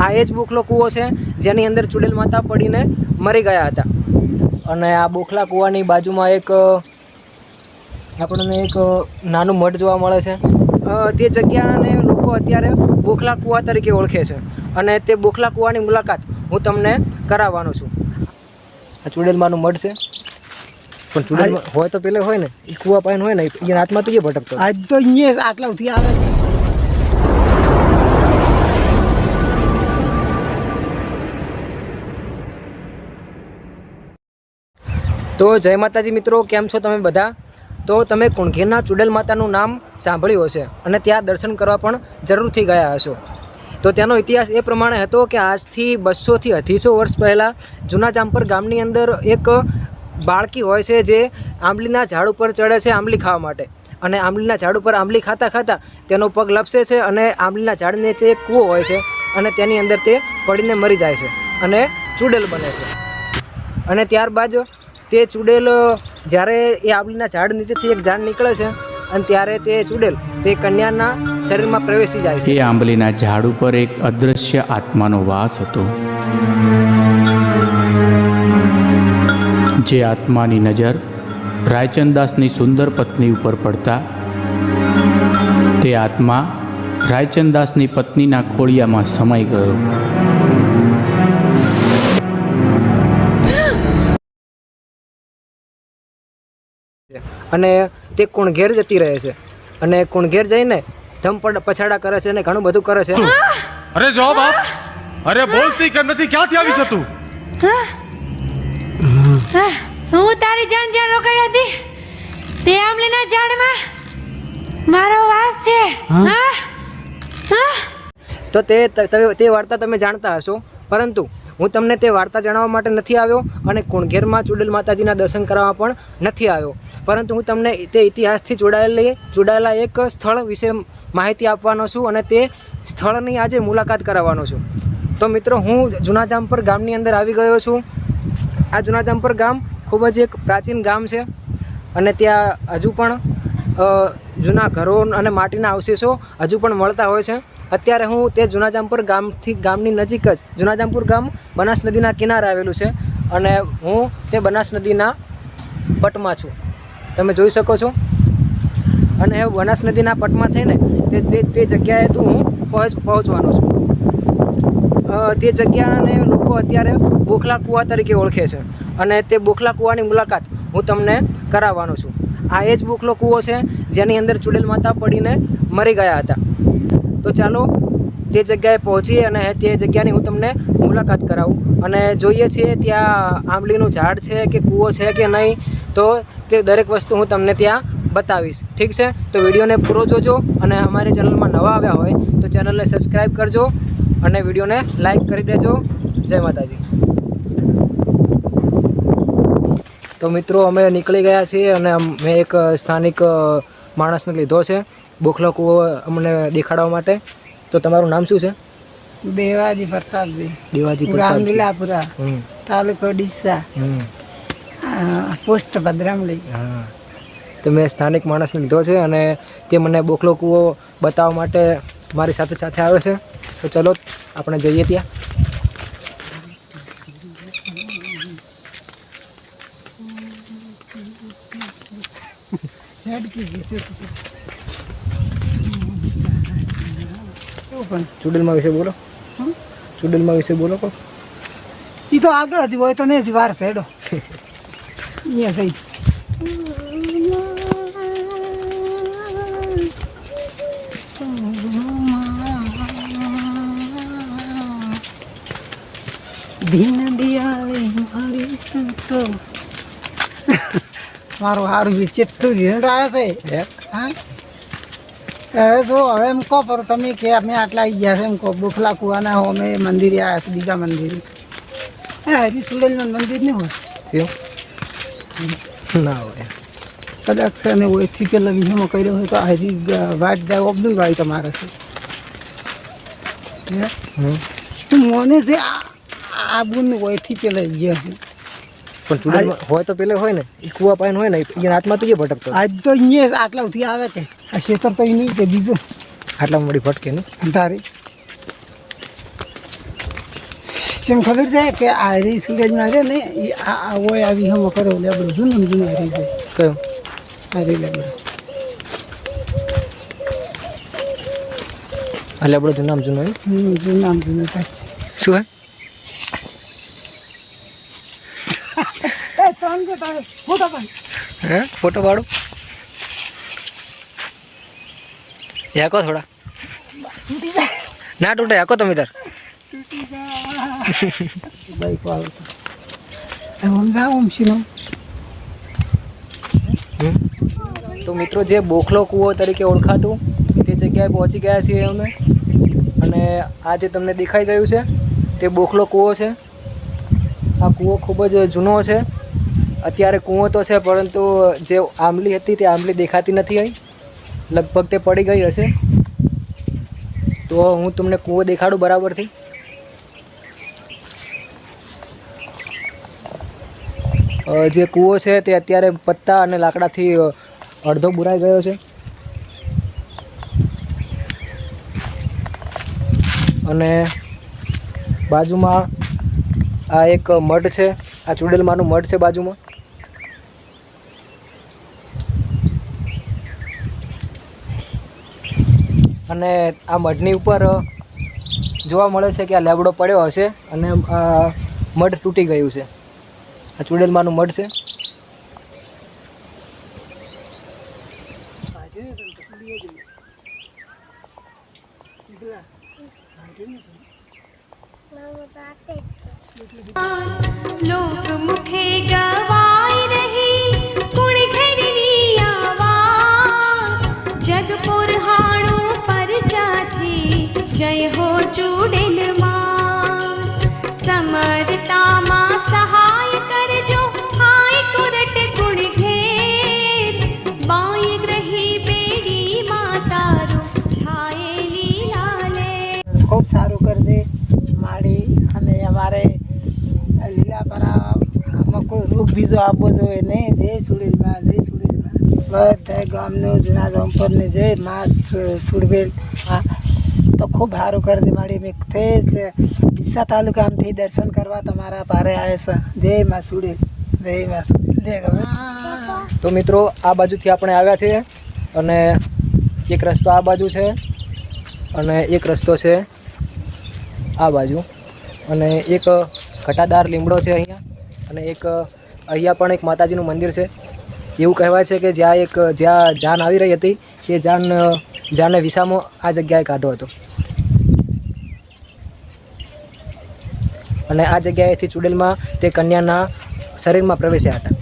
આ એ જ બોખલો કૂવો છે જેની અંદર ચુડેલ માતા પડીને મરી ગયા હતા. અને આ બોખલા કૂવાની બાજુમાં આપણને એક નાનું મઠ જોવા મળે છે. તે જગ્યાને લોકો અત્યારે બોખલા કૂવા તરીકે ઓળખે છે અને તે બોખલા કૂવાની મુલાકાત હું તમને કરાવવાનો છું. આ ચુડેલમાનું મઠ છે, પણ ચુડેલ હોય તો પેલે હોય ને એ કૂવા પાન હોય ને એ હાથમાં તો એ ભટકતો આજ તો અહીંયા આટલા ઉથી આવે. તો જય માતાજી મિત્રો, કેમ છો તમે બધા? તો તમે કુણઘેરના ચુડેલ માતાનું નામ સાંભળ્યું હશે અને ત્યાં દર્શન કરવા પણ જરૂરથી ગયા હશો. તો ત્યાંનો ઇતિહાસ એ પ્રમાણે હતો કે આજથી 200 થી 250 વર્ષ પહેલાં જૂના જામપર ગામની અંદર એક બાળકી હોય છે જે આંબલીના ઝાડ ઉપર ચડે છે આંબલી ખાવા માટે, અને આંબલીના ઝાડ ઉપર આંબલી ખાતા ખાતા તેનો પગ લપસે છે અને આંબલીના ઝાડ નીચે એક કૂવો હોય છે અને તેની અંદર તે પડીને મરી જાય છે અને ચુડેલ બને છે. અને ત્યારબાદ તે ચુડેલ જ્યારે એ આંબલીના ઝાડ નીચેથી એક ઝાડ નીકળે છે અને ત્યારે તે ચુડેલ તે કન્યાના શરીરમાં પ્રવેશી જાય છે. એ આંબલીના ઝાડ ઉપર એક અદૃશ્ય આત્માનો વાસ હતો. જે આત્માની નજર રાયચંદાસની સુંદર પત્ની ઉપર પડતા તે આત્મા રાયચંદાસની પત્નીના ખોળિયામાં સમાઈ ગયો. અને તે કુણઘેર જતી રહે છે અને કુણઘેર જઈને ધમ પછાડા કરે છે અને ઘણું બધું કરે છે. અરે જો બાપ, અરે બોલતી કેમ નથી? ક્યાંથી આવી છે તું? હું તારી જાન જ્યાં રોકાઈ હતી તે આંબલીના ઝાડમાં મારો વાસ છે. તો તે વાર્તા તમે જાણતા હશો, પરંતુ હું તમને તે વાર્તા જણાવવા માટે નથી આવ્યો અને કુણઘેરમાં ચુડેલ માતાજીના દર્શન કરવા પણ નથી આવ્યો, પરંતુ હું તમને તે ઇતિહાસથી જોડાયેલા એક સ્થળ વિશે માહિતી આપવાનો છું અને તે સ્થળની આજે મુલાકાત કરાવવાનો છું. તો મિત્રો, હું જૂના જામપર ગામની અંદર આવી ગયો છું. આ જૂના જામપર ગામ ખૂબ જ એક પ્રાચીન ગામ છે અને ત્યાં હજુ પણ જૂના ઘરો અને માટીના અવશેષો હજુ પણ મળતા હોય છે. અત્યારે હું તે જૂના જામપર ગામની નજીક જ, જૂના જામપુર ગામ બનાસ નદીના કિનારે આવેલું છે અને હું તે બનાસ નદીના પટમાં છું, તમે જોઈ શકો છો. અને બનાસ નદીના પટમાં થઈને તે જગ્યાએ હું પહોંચવાનો છું. તે જગ્યાને લોકો અત્યારે બોખલા કૂવા તરીકે ઓળખે છે અને તે બોખલા કૂવાની મુલાકાત હું તમને કરાવવાનો છું. આ એ જ બોખલો કૂવો છે જેની અંદર ચુડેલ માતા પડીને મરી ગયા હતા. તો ચાલો તે જગ્યાએ પહોંચીએ અને તે જગ્યાની હું તમને મુલાકાત કરાવું અને જોઈએ છીએ ત્યાં આંબલીનું ઝાડ છે કે કૂવો છે કે નહીં, તો તે દરેક વસ્તુ હું તમને ત્યાં બતાવીશ. ઠીક છે? તો વિડીયોને પૂરો જોજો અને અમારી ચેનલમાં નવા આવ્યા હોય તો ચેનલને સબસ્ક્રાઈબ કરજો અને વિડીયોને લાઈક કરી દેજો. જય માતાજી. તો મિત્રો, અમે નીકળી ગયા છીએ અને મેં એક સ્થાનિક માણસને લીધો છે બોખલો કૂવો અમને દેખાડવા માટે. તો તમારું નામ શું છે? દેવાજી પ્રતાપજી. દેવાજી ગામ લીલાપુરા, તાલુકો ડીસા, પોસ્ટ ભદ્રામલી. હા, તો મેં સ્થાનિક માણસને લીધો છે અને તે મને બોખલો કૂવો બતાવવા માટે મારી સાથે સાથે આવે છે. તો ચલો આપણે જઈએ ત્યાં. ચુડેલમાં વિશે બોલો. ચુડેલમાં વિશે બોલો. એ તો આગળ હતી હોય તો નહીં વાર છે. હેડો અહીંયા થઈ ધીન દિયાળે મારી તો મારું સારું ચેટલું ધીન આવે છે. હા, હવે જો હવે એમ કહો પર તમે કે અમે આટલા આવી ગયા છે એમ કહો બોખલા કૂવાના હો અમે મંદિરે આવ્યા છે, બીજા મંદિરે. હરી ચુડેલનું મંદિર નહીં હોય ના હોય કદાચ છે અને ઓયથી પેલા વિહીમાં કર્યો હોય તો હજી વાટ જાય અબ્દુલ ભાઈ તમારે છે. તું મને છે આ બુન ઓયથી પેલા ગયા છે, પણ ચુડેલમાં હોય તો પેલે હોય ને એ કૂવા પાન હોય ને એ હાથમાં તો એ ભટકતો. આજ તો અહીંયા આટલા ઉથી આવે કે આ ખેતર તો નહીં કે બીજું આટલા મળી ભટકે ને તારી ચમ ખબર છે કે આ હરી સુરજમાં છે ને એ આ હોય આવી હમ કરો લેબડો જૂનું જૂનું હરી છે કયો હરી લેબડો એટલે આપણું જૂનું નામ જૂનું એમ? જૂનું જૂનું કાચ શું હે ફોટો પાડો યાકો થોડા ના તૂટે યાકો તમે તાર બાઈક વાળો એમ જાઉં છીનો તો મિત્રો જે બોખલો કૂવો તરીકે ઓળખાતું તે જગ્યાએ પહોંચી ગયા છીએ અમે અને આ જે તમને દેખાઈ રહ્યું છે તે બોખલો કૂવો છે આ કૂવો ખૂબ જ જૂનો છે અત્યારે કૂવો તો છે પરંતુ જે આંબલી હતી તે આંબલી દેખાતી નથી અહીં લગભગ તે પડી ગઈ હશે તો હું તમને કૂવો દેખાડું બરાબરથી જે કૂવો છે તે અત્યારે પત્તા અને લાકડાથી અડધો બુરાઈ ગયો છે અને બાજુમાં આ એક મઢ છે આ ચુડેલમાનું મઢ છે બાજુમાં અને આ મઢની ઉપર જોવા મળે છે કે આ લેબડો પડ્યો હશે અને આ મઢ તૂટી ગયું છે આ ચુડેલમાનું મઢ છે लोक मुखे गवाई रही कुण घरनी आवाज जग पुरहाणु पर जाथी जय हो चूड़ेल मां समरता मां सहाय करजो हाय कुरट कुण घेर बाई ग्रही बेड़ी मातारो थाए लीलाले ખૂબ સારું કરી દે માડી અને અમારે લીલાપરા આમાં કોઈ રૂપ બીજો આપવો જોઈએ નહીં જય સુડીલમાં બધા ગામનું જૂના જમ્પરને જય માં સુડવેલ હા તો ખૂબ સારું કરી દે માડી મેં તે જ ડીસા તાલુકામાંથી દર્શન કરવા તમારા પારે આવે છે જય માં સુડેલ જય માં સુડેલ લે ગમે તો મિત્રો આ બાજુથી આપણે આવ્યા છીએ અને એક રસ્તો આ બાજુ છે અને એક રસ્તો છે આ બાજુ અને એક ઘટાદાર લીમડો છે અહીંયા અને એક અહીંયા પણ એક માતાજીનું મંદિર છે એવું કહેવાય છે કે જ્યાં જાન આવી રહી હતી તે જાનને વિસામો આ જગ્યાએ કાઢો હતો અને આ જગ્યાએથી ચુડેલમાં તે કન્યાના શરીરમાં પ્રવેશ્યા હતા